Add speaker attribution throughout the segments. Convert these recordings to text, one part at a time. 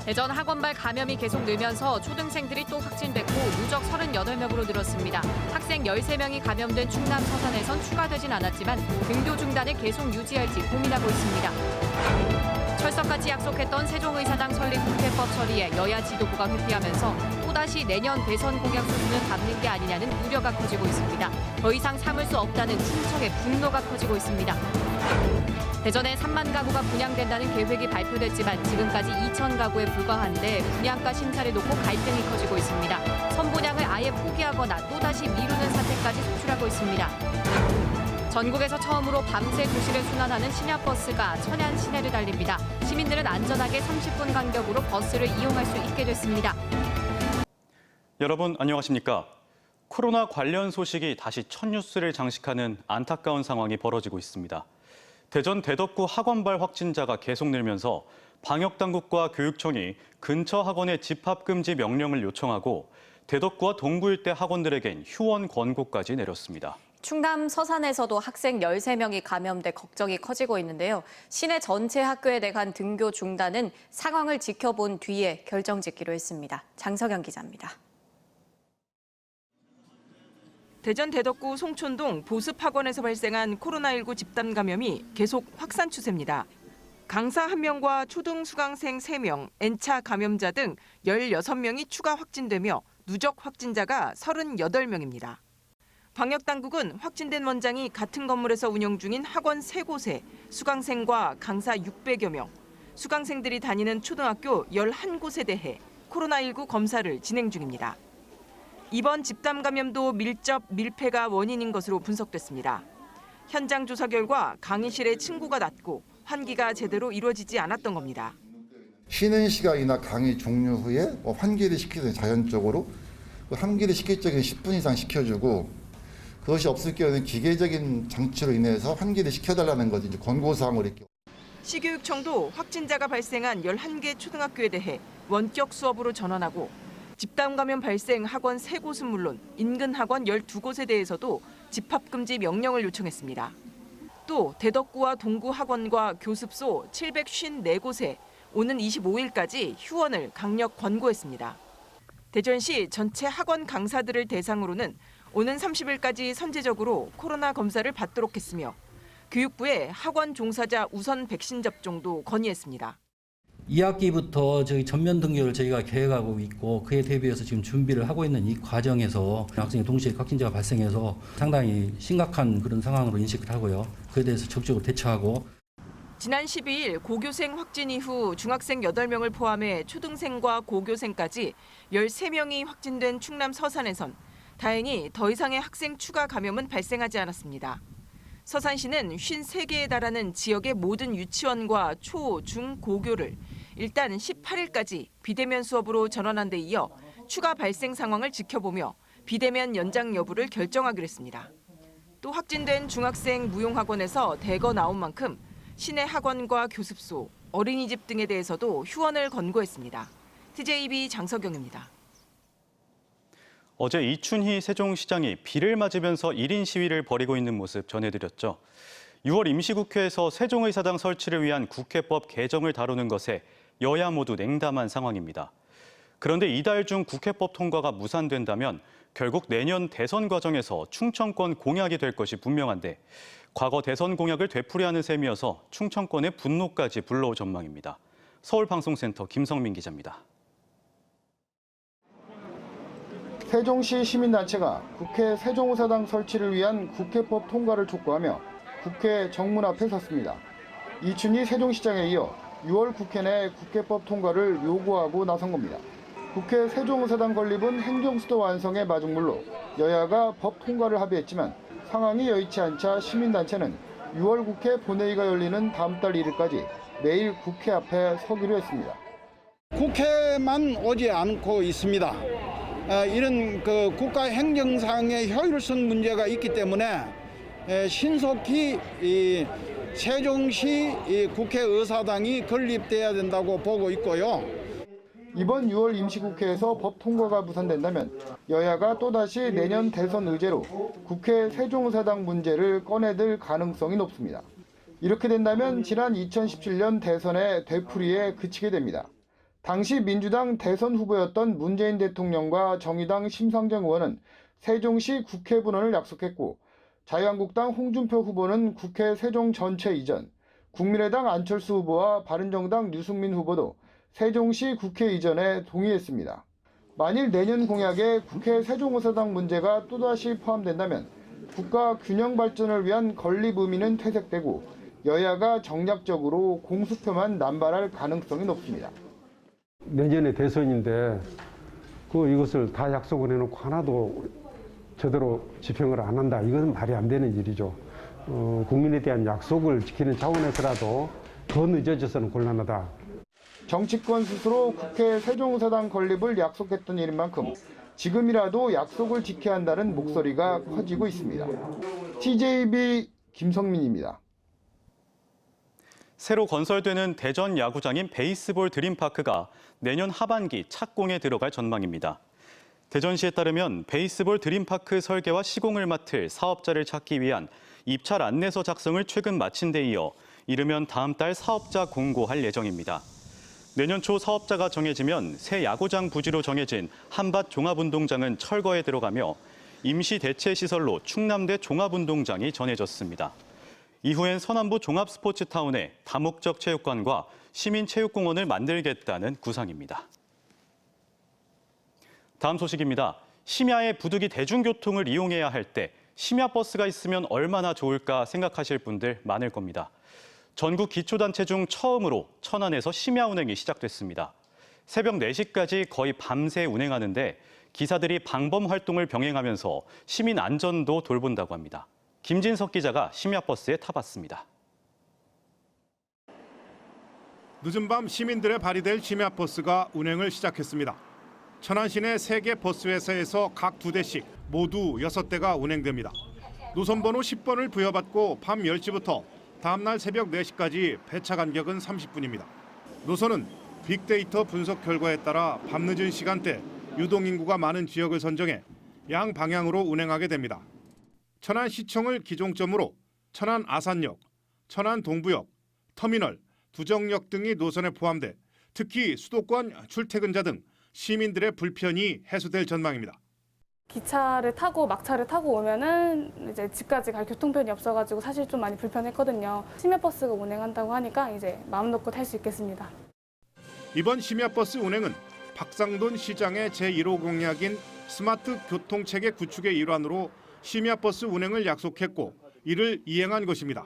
Speaker 1: 대전 학원발 감염이 계속 늘면서 초등생들이 또 확진됐고 누적 38명으로 늘었습니다. 학생 13명이 감염된 충남 서산에선 추가되진 않았지만 등교 중단을 계속 유지할지 고민하고 있습니다. 철석같이 약속했던 세종의사당 설립 국회법 처리에 여야 지도부가 회피하면서 또다시 내년 대선 공약 수준을 밟는 게 아니냐는 우려가 커지고 있습니다. 더 이상 참을 수 없다는 충청의 분노가 커지고 있습니다. 대전에 3만 가구가 분양된다는 계획이 발표됐지만 지금까지 2천 가구에 불과한데 분양가 심사를 놓고 갈등이 커지고 있습니다. 선분양을 아예 포기하거나 또다시 미루는 사태까지 속출하고 있습니다. 전국에서 처음으로 밤새 도시를 순환하는 신야버스가 천안 시내를 달립니다. 시민들은 안전하게 30분 간격으로 버스를 이용할 수 있게 됐습니다.
Speaker 2: 여러분 안녕하십니까? 코로나 관련 소식이 다시 첫 뉴스를 장식하는 안타까운 상황이 벌어지고 있습니다. 대전 대덕구 학원발 확진자가 계속 늘면서 방역당국과 교육청이 근처 학원의 집합금지 명령을 요청하고 대덕구와 동구 일대 학원들에겐 휴원 권고까지 내렸습니다.
Speaker 1: 충남 서산에서도 학생 13명이 감염돼 걱정이 커지고 있는데요. 시내 전체 학교에 대한 등교 중단은 상황을 지켜본 뒤에 결정짓기로 했습니다. 장석영 기자입니다.
Speaker 3: 대전 대덕구 송촌동 보습학원에서 발생한 코로나19 집단 감염이 계속 확산 추세입니다. 강사 1명과 초등 수강생 3명, N차 감염자 등 16명이 추가 확진되며 누적 확진자가 38명입니다. 방역당국은 확진된 원장이 같은 건물에서 운영 중인 학원 3곳에 수강생과 강사 600여 명, 수강생들이 다니는 초등학교 11곳에 대해 코로나19 검사를 진행 중입니다. 이번 집단 감염도 밀접, 밀폐가 원인인 것으로 분석됐습니다. 현장 조사 결과 강의실에 층고가 낮고 환기가 제대로 이루어지지 않았던 겁니다.
Speaker 4: 쉬는 시간이나 강의 종료 후에 환기를 시키는 자연적으로 환기를 시킬 적에 10분 이상 시켜주고 그것이 없을 경우에는 기계적인 장치로 인해서 환기를 시켜달라는 것이 이제 권고사항으로 이렇게.
Speaker 3: 시교육청도 확진자가 발생한 11개 초등학교에 대해 원격 수업으로 전환하고 집단 감염 발생 학원 3곳은 물론 인근 학원 12곳에 대해서도 집합금지 명령을 요청했습니다. 또 대덕구와 동구 학원과 교습소 754곳에 오는 25일까지 휴원을 강력 권고했습니다. 대전시 전체 학원 강사들을 대상으로는 오는 30일까지 선제적으로 코로나 검사를 받도록 했으며 교육부에 학원 종사자 우선 백신 접종도 건의했습니다.
Speaker 5: 2학기부터 저희 전면 등교를 저희가 계획하고 있고 그에 대비해서 지금 준비를 하고 있는 이 과정에서 학생이 동시에 확진자가 발생해서 상당히 심각한 그런 상황으로 인식을 하고요. 그에 대해서 적극적으로 대처하고.
Speaker 3: 지난 12일 고교생 확진 이후 중학생 8명을 포함해 초등생과 고교생까지 13명이 확진된 충남 서산에선 다행히 더 이상의 학생 추가 감염은 발생하지 않았습니다. 서산시는 53개에 달하는 지역의 모든 유치원과 초, 중, 고교를 일단 18일까지 비대면 수업으로 전환한 데 이어 추가 발생 상황을 지켜보며 비대면 연장 여부를 결정하기로 했습니다. 또 확진된 중학생 무용학원에서 대거 나온 만큼 시내 학원과 교습소, 어린이집 등에 대해서도 휴원을 권고했습니다. TJB 장석영입니다.
Speaker 2: 어제 이춘희 세종시장이 비를 맞으면서 1인 시위를 벌이고 있는 모습 전해드렸죠. 6월 임시국회에서 세종의사당 설치를 위한 국회법 개정을 다루는 것에 여야 모두 냉담한 상황입니다. 그런데 이달 중 국회법 통과가 무산된다면 결국 내년 대선 과정에서 충청권 공약이 될 것이 분명한데 과거 대선 공약을 되풀이하는 셈이어서 충청권의 분노까지 불러올 전망입니다. 서울방송센터 김성민 기자입니다.
Speaker 6: 세종시 시민단체가 국회 세종의사당 설치를 위한 국회법 통과를 촉구하며 국회 정문 앞에 섰습니다. 이춘희 세종시장에 이어 6월 국회 내 국회법 통과를 요구하고 나선 겁니다. 국회 세종의사당 건립은 행정수도 완성의 마중물로 여야가 법 통과를 합의했지만 상황이 여의치 않자 시민단체는 6월 국회 본회의가 열리는 다음 달 1일까지 매일 국회 앞에 서기로 했습니다.
Speaker 7: 국회만 오지 않고 있습니다. 이런 국가 행정상의 효율성 문제가 있기 때문에 신속히 세종시 국회의사당이 건립돼야 된다고 보고 있고요.
Speaker 6: 이번 6월 임시국회에서 법 통과가 무산된다면 여야가 또다시 내년 대선 의제로 국회 세종의사당 문제를 꺼내들 가능성이 높습니다. 이렇게 된다면 지난 2017년 대선의 되풀이에 그치게 됩니다. 당시 민주당 대선 후보였던 문재인 대통령과 정의당 심상정 의원은 세종시 국회 분원을 약속했고 자유한국당 홍준표 후보는 국회 세종 전체 이전, 국민의당 안철수 후보와 바른정당 유승민 후보도 세종시 국회 이전에 동의했습니다. 만일 내년 공약에 국회 세종의사당 문제가 또다시 포함된다면 국가 균형 발전을 위한 건립 의미는 퇴색되고 여야가 정략적으로 공수표만 남발할 가능성이 높습니다.
Speaker 8: 내년에 대선인데 이것을 다 약속을 해놓고 하나도 제대로 집행을 안 한다. 이건 말이 안 되는 일이죠. 국민에 대한 약속을 지키는 차원에서라도 더 늦어져서는 곤란하다.
Speaker 6: 정치권 스스로 국회 세종의사당 건립을 약속했던 일인 만큼 지금이라도 약속을 지켜야 한다는 목소리가 커지고 있습니다. TJB 김성민입니다.
Speaker 2: 새로 건설되는 대전 야구장인 베이스볼 드림파크가 내년 하반기 착공에 들어갈 전망입니다. 대전시에 따르면 베이스볼 드림파크 설계와 시공을 맡을 사업자를 찾기 위한 입찰 안내서 작성을 최근 마친 데 이어 이르면 다음 달 사업자 공고할 예정입니다. 내년 초 사업자가 정해지면 새 야구장 부지로 정해진 한밭 종합운동장은 철거에 들어가며 임시 대체 시설로 충남대 종합운동장이 전해졌습니다. 이후엔 서남부 종합스포츠타운에 다목적 체육관과 시민체육공원을 만들겠다는 구상입니다. 다음 소식입니다. 심야에 부득이 대중교통을 이용해야 할 때 심야버스가 있으면 얼마나 좋을까 생각하실 분들 많을 겁니다. 전국 기초단체 중 처음으로 천안에서 심야 운행이 시작됐습니다. 새벽 4시까지 거의 밤새 운행하는데 기사들이 방범 활동을 병행하면서 시민 안전도 돌본다고 합니다. 김진석 기자가 심야버스에 타봤습니다.
Speaker 9: 늦은 밤 시민들의 발이 될 심야버스가 운행을 시작했습니다. 천안 시내 3개 버스 회사에서 각 2대씩 모두 6대가 운행됩니다. 노선번호 10번을 부여받고 밤 10시부터 다음날 새벽 4시까지 배차 간격은 30분입니다. 노선은 빅데이터 분석 결과에 따라 밤늦은 시간대 유동인구가 많은 지역을 선정해 양 방향으로 운행하게 됩니다. 천안시청을 기종점으로 천안 아산역, 천안 동부역, 터미널, 두정역 등이 노선에 포함돼 특히 수도권 출퇴근자 등 시민들의 불편이 해소될 전망입니다.
Speaker 10: 기차를 타고 막차를 타고 오면은 이제 집까지 갈 교통편이 없어가지고 사실 좀 많이 불편했거든요. 심야버스가 운행한다고 하니까 이제 마음 놓고 탈 수 있겠습니다.
Speaker 9: 이번 심야버스 운행은 박상돈 시장의 제1호 공약인 스마트 교통체계 구축의 일환으로 심야버스 운행을 약속했고 이를 이행한 것입니다.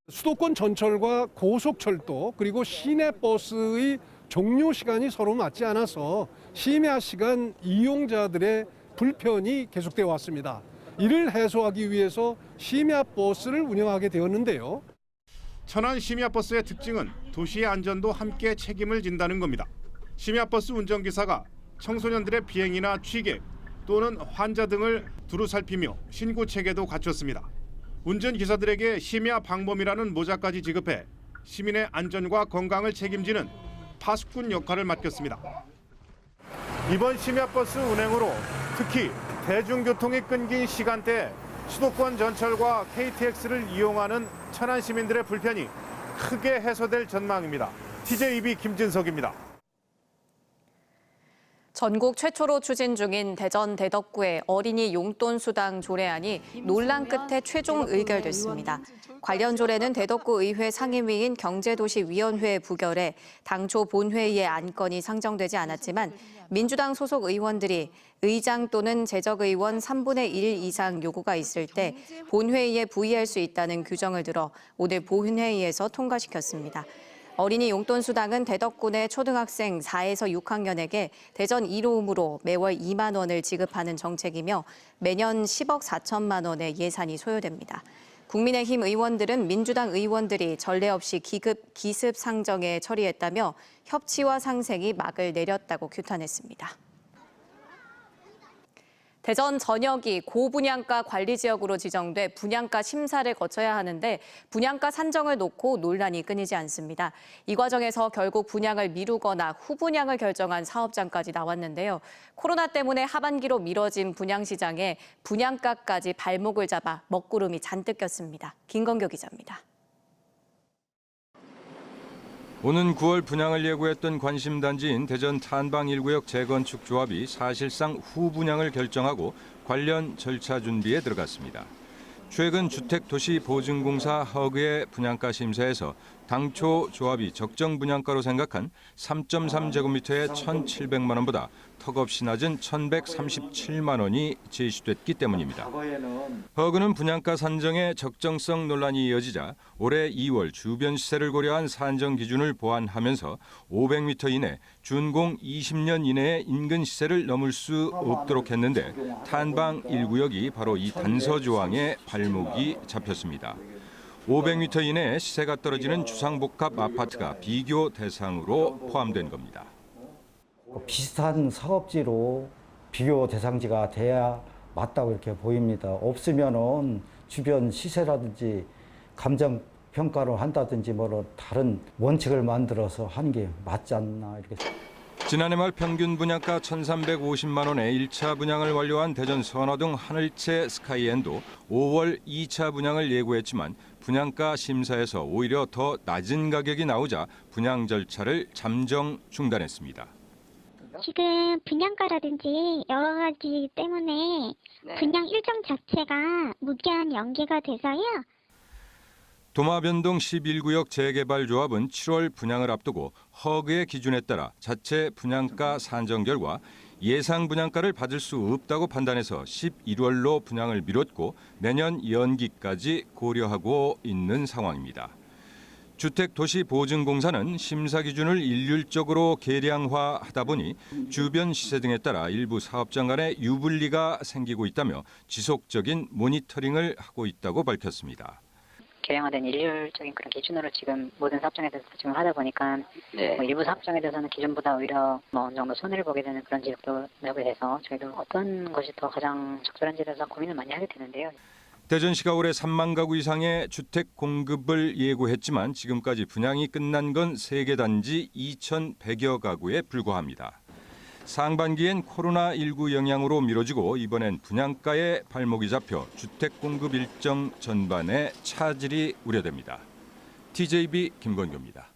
Speaker 11: 수도권 전철과 고속철도 그리고 시내버스의 종료 시간이 서로 맞지 않아서 심야 시간 이용자들의 불편이 계속되어 왔습니다. 이를 해소하기 위해서 심야버스를 운영하게 되었는데요.
Speaker 9: 천안 심야버스의 특징은 도시의 안전도 함께 책임을 진다는 겁니다. 심야버스 운전기사가 청소년들의 비행이나 취객 또는 환자 등을 두루 살피며 신고 체계도 갖췄습니다. 운전기사들에게 심야 방범이라는 모자까지 지급해 시민의 안전과 건강을 책임지는 파수꾼 역할을 맡겼습니다. 이번 심야버스 운행으로 특히 대중교통이 끊긴 시간대에 수도권 전철과 KTX를 이용하는 천안 시민들의 불편이 크게 해소될 전망입니다. TJB 김진석입니다.
Speaker 1: 전국 최초로 추진 중인 대전 대덕구의 어린이 용돈 수당 조례안이 논란 끝에 최종 의결됐습니다. 관련 조례는 대덕구 의회 상임위인 경제도시위원회 부결해 당초 본회의에 안건이 상정되지 않았지만 민주당 소속 의원들이 의장 또는 재적의원 3분의 1 이상 요구가 있을 때 본회의에 부의할 수 있다는 규정을 들어 오늘 본회의에서 통과시켰습니다. 어린이 용돈 수당은 대덕구 내 초등학생 4에서 6학년에게 대전 1호음으로 매월 2만 원을 지급하는 정책이며 매년 10억 4천만 원의 예산이 소요됩니다. 국민의힘 의원들은 민주당 의원들이 전례 없이 기습 상정에 처리했다며 협치와 상생이 막을 내렸다고 규탄했습니다. 대전 전역이 고분양가 관리지역으로 지정돼 분양가 심사를 거쳐야 하는데 분양가 산정을 놓고 논란이 끊이지 않습니다. 이 과정에서 결국 분양을 미루거나 후분양을 결정한 사업장까지 나왔는데요. 코로나 때문에 하반기로 미뤄진 분양 시장에 분양가까지 발목을 잡아 먹구름이 잔뜩 꼈습니다. 김건교 기자입니다.
Speaker 12: 오는 9월 분양을 예고했던 관심단지인 대전 탄방 1구역 재건축 조합이 사실상 후분양을 결정하고 관련 절차 준비에 들어갔습니다. 최근 주택도시보증공사 허그의 분양가 심사에서 당초 조합이 적정 분양가로 생각한 3.3제곱미터에 1,700만 원보다 턱없이 낮은 1,137만 원이 제시됐기 때문입니다. 허그는 분양가 산정에 적정성 논란이 이어지자 올해 2월 주변 시세를 고려한 산정 기준을 보완하면서 500m 이내, 준공 20년 이내의 인근 시세를 넘을 수 없도록 했는데 탄방 1구역이 바로 이 단서 조항에 발목이 잡혔습니다. 500m 이내에 시세가 떨어지는 주상복합 아파트가 비교 대상으로 포함된 겁니다.
Speaker 13: 비슷한 사업지로 비교 대상지가 돼야 맞다고 이렇게 보입니다. 없으면은 주변 시세라든지 감정 평가를 한다든지 뭐 다른 원칙을 만들어서 하는 게 맞지 않나 이렇게.
Speaker 12: 지난해 말 평균 분양가 1,350만 원에 1차 분양을 완료한 대전 선화동 하늘채 스카이엔도 5월 2차 분양을 예고했지만 분양가 심사에서 오히려 더 낮은 가격이 나오자 분양 절차를 잠정 중단했습니다.
Speaker 14: 지금 분양가라든지 여러 가지 때문에 분양 일정 자체가 무기한 연기가 돼서요.
Speaker 12: 도마변동 11구역 재개발 조합은 7월 분양을 앞두고 허그의 기준에 따라 자체 분양가 산정 결과 예상 분양가를 받을 수 없다고 판단해서 11월로 분양을 미뤘고 내년 연기까지 고려하고 있는 상황입니다. 주택도시보증공사는 심사 기준을 일률적으로 계량화하다 보니 주변 시세 등에 따라 일부 사업장 간에 유불리가 생기고 있다며 지속적인 모니터링을 하고 있다고 밝혔습니다.
Speaker 15: 계량화된 일률적인 그런 기준으로 지금 모든 사업장에 대해서 지금 하다 보니까 뭐 일부 사업장에 대해서는 기존보다 오히려 어느 정도 손해를 보게 되는 그런 지역도 나오게 돼서 저희도 어떤 것이 더 가장 적절한지에 대해서 고민을 많이 하게 되는데요.
Speaker 12: 대전시가 올해 3만 가구 이상의 주택 공급을 예고했지만 지금까지 분양이 끝난 건 3개 단지 2,100여 가구에 불과합니다. 상반기엔 코로나19 영향으로 미뤄지고 이번엔 분양가에 발목이 잡혀 주택 공급 일정 전반에 차질이 우려됩니다. TJB 김건규입니다.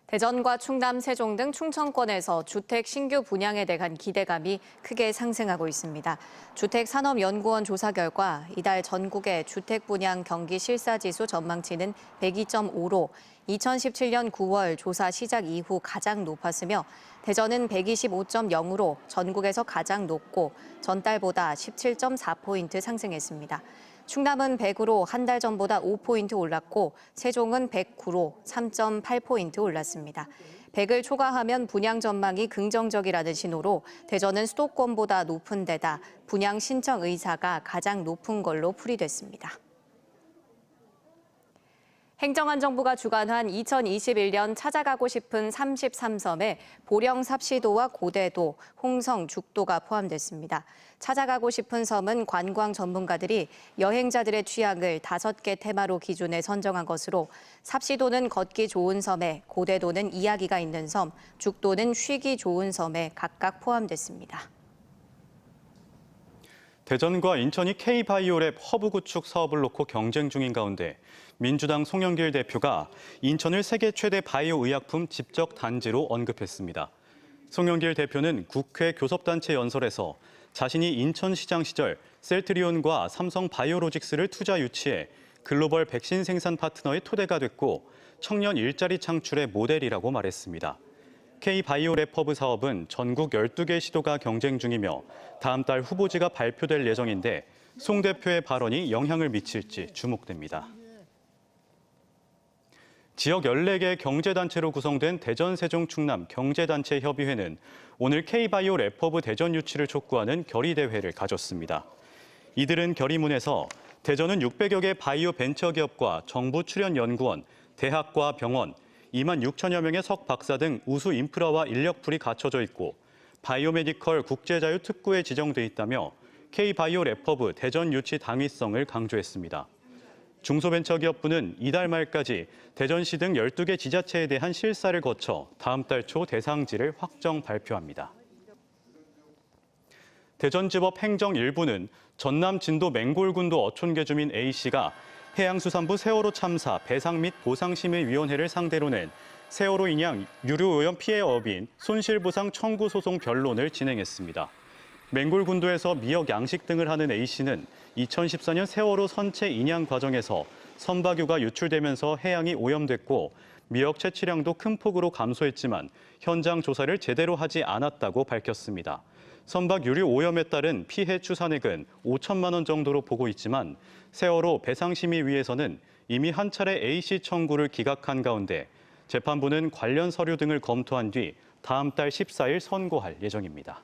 Speaker 1: 대전과 충남, 세종 등 충청권에서 주택 신규 분양에 대한 기대감이 크게 상승하고 있습니다. 주택산업연구원 조사 결과 이달 전국의 주택 분양 경기 실사지수 전망치는 102.5로 2017년 9월 조사 시작 이후 가장 높았으며 대전은 125.0으로 전국에서 가장 높고 전달보다 17.4포인트 상승했습니다. 충남은 100으로 한 달 전보다 5포인트 올랐고 세종은 109로 3.8포인트 올랐습니다. 100을 초과하면 분양 전망이 긍정적이라는 신호로 대전은 수도권보다 높은 데다 분양 신청 의사가 가장 높은 걸로 풀이됐습니다. 행정안정부가 주관한 2021년 찾아가고 싶은 33섬에 보령 삽시도와 고대도, 홍성, 죽도가 포함됐습니다. 찾아가고 싶은 섬은 관광 전문가들이 여행자들의 취향을 5개 테마로 기준에 선정한 것으로 삽시도는 걷기 좋은 섬에, 고대도는 이야기가 있는 섬, 죽도는 쉬기 좋은 섬에 각각 포함됐습니다.
Speaker 2: 대전과 인천이 K바이오랩 허브 구축 사업을 놓고 경쟁 중인 가운데 민주당 송영길 대표가 인천을 세계 최대 바이오 의약품 집적 단지로 언급했습니다. 송영길 대표는 국회 교섭단체 연설에서 자신이 인천시장 시절 셀트리온과 삼성 바이오로직스를 투자 유치해 글로벌 백신 생산 파트너의 토대가 됐고 청년 일자리 창출의 모델이라고 말했습니다. K바이오랩 허브 사업은 전국 12개 시도가 경쟁 중이며 다음 달 후보지가 발표될 예정인데 송 대표의 발언이 영향을 미칠지 주목됩니다. 지역 14개 경제단체로 구성된 대전, 세종, 충남 경제단체협의회는 오늘 K바이오랩 허브 대전 유치를 촉구하는 결의대회를 가졌습니다. 이들은 결의문에서 대전은 600여 개 바이오 벤처기업과 정부 출연연구원, 대학과 병원, 2만 6천여 명의 석박사 등 우수 인프라와 인력풀이 갖춰져 있고 바이오메디컬 국제자유 특구에 지정돼 있다며 K바이오랩 허브 대전 유치 당위성을 강조했습니다. 중소벤처기업부는 이달 말까지 대전시 등 12개 지자체에 대한 실사를 거쳐 다음 달 초 대상지를 확정 발표합니다. 대전지법 행정 1부는 전남 진도 맹골군도 어촌계 주민 A씨가 해양수산부 세월호 참사 배상 및 보상심의위원회를 상대로는 세월호 인양 유류오염 피해 업인 손실보상 청구 소송 변론을 진행했습니다. 맹골군도에서 미역 양식 등을 하는 A씨는 2014년 세월호 선체 인양 과정에서 선박유가 유출되면서 해양이 오염됐고 미역 채취량도 큰 폭으로 감소했지만 현장 조사를 제대로 하지 않았다고 밝혔습니다. 선박 유류 오염에 따른 피해 추산액은 5천만 원 정도로 보고 있지만 세월호 배상심의위에서는 이미 한 차례 A씨 청구를 기각한 가운데 재판부는 관련 서류 등을 검토한 뒤 다음 달 14일 선고할 예정입니다.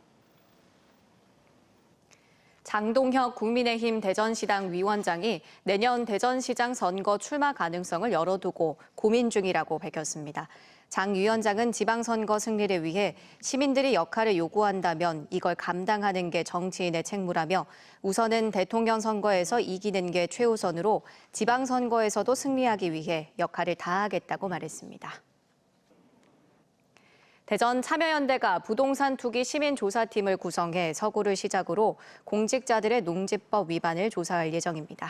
Speaker 1: 장동혁 국민의힘 대전시당 위원장이 내년 대전시장 선거 출마 가능성을 열어두고 고민 중이라고 밝혔습니다. 장 위원장은 지방선거 승리를 위해 시민들이 역할을 요구한다면 이걸 감당하는 게 정치인의 책무라며 우선은 대통령 선거에서 이기는 게 최우선으로 지방선거에서도 승리하기 위해 역할을 다하겠다고 말했습니다. 대전 참여연대가 부동산 투기 시민조사팀을 구성해 서구를 시작으로 공직자들의 농지법 위반을 조사할 예정입니다.